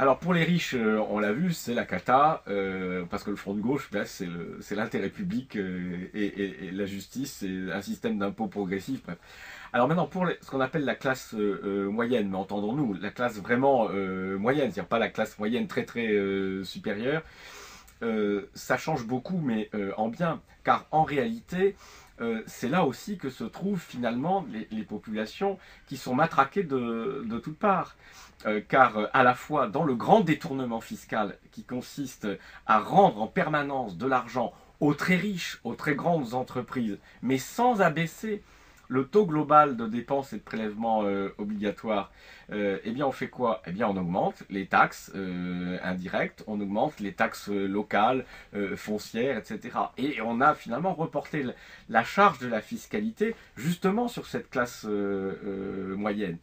Alors pour les riches, on l'a vu, c'est la cata, parce que le front de gauche, ben, c'est l'intérêt public et la justice, c'est un système d'impôt progressif, bref. Alors maintenant, pour ce qu'on appelle la classe moyenne, mais entendons-nous, la classe vraiment moyenne, c'est-à-dire pas la classe moyenne très très supérieure, ça change beaucoup, mais en bien, car en réalité, c'est là aussi que se trouvent finalement les populations qui sont matraquées de toutes parts. Car à la fois dans le grand détournement fiscal qui consiste à rendre en permanence de l'argent aux très riches, aux très grandes entreprises, mais sans abaisser le taux global de dépenses et de prélèvements obligatoires, eh bien on fait quoi? Eh bien on augmente les taxes indirectes, on augmente les taxes locales, foncières, etc. Et on a finalement reporté la charge de la fiscalité justement sur cette classe moyenne.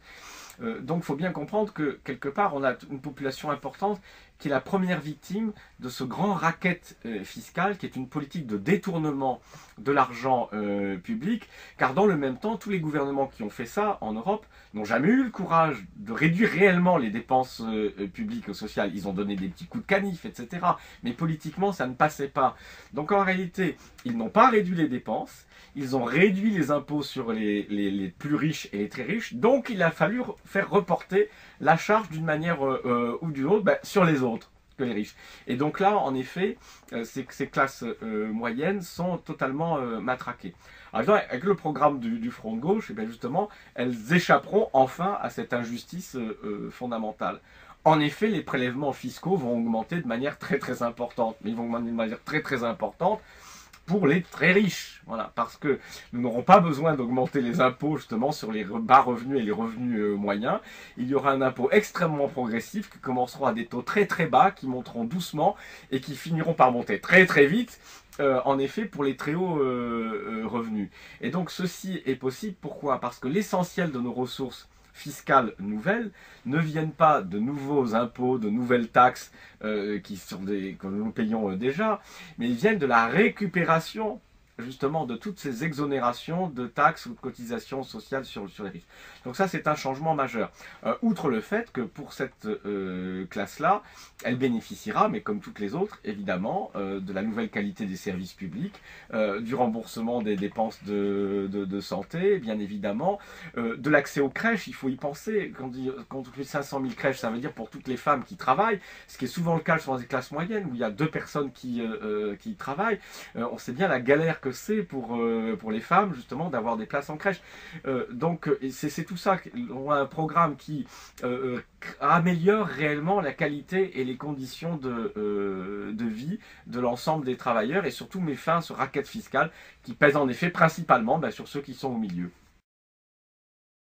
Donc il faut bien comprendre que quelque part on a une population importante qui est la première victime de ce grand racket fiscal qui est une politique de détournement de l'argent public, car dans le même temps tous les gouvernements qui ont fait ça en Europe n'ont jamais eu le courage de réduire réellement les dépenses publiques ou sociales. Ils ont donné des petits coups de canif, etc. Mais politiquement ça ne passait pas. Donc en réalité ils n'ont pas réduit les dépenses, ils ont réduit les impôts sur les plus riches et les très riches, donc il a fallu faire reporter la charge d'une manière ou d'une autre sur les autres que les riches. Et donc là, en effet, ces classes moyennes sont totalement matraquées. Alors, avec le programme du Front de gauche, et bien justement, elles échapperont enfin à cette injustice fondamentale. En effet, les prélèvements fiscaux vont augmenter de manière très très importante, mais ils vont augmenter de manière très très importante pour les très riches. Voilà, parce que nous n'aurons pas besoin d'augmenter les impôts justement sur les bas revenus et les revenus moyens. Il y aura un impôt extrêmement progressif qui commenceront à des taux très très bas, qui monteront doucement et qui finiront par monter très très vite. En effet, pour les très hauts revenus. Et donc ceci est possible, pourquoi? Parce que l'essentiel de nos ressources fiscales nouvelles ne viennent pas de nouveaux impôts, de nouvelles taxes que nous payons déjà, mais ils viennent de la récupération justement de toutes ces exonérations de taxes ou de cotisations sociales sur les riches. Donc ça, c'est un changement majeur. Outre le fait que pour cette classe-là, elle bénéficiera, mais comme toutes les autres, évidemment, de la nouvelle qualité des services publics, du remboursement des dépenses de santé, bien évidemment, de l'accès aux crèches. Il faut y penser. Quand on dit 500 000 crèches, ça veut dire pour toutes les femmes qui travaillent, ce qui est souvent le cas dans les classes moyennes, où il y a 2 personnes qui travaillent. On sait bien la galère que c'est pour les femmes, justement, d'avoir des places en crèche. Donc, c'est tout ça. On a un programme qui améliore réellement la qualité et les conditions de vie de l'ensemble des travailleurs et surtout met fin à ce racket fiscal qui pèse en effet principalement sur ceux qui sont au milieu.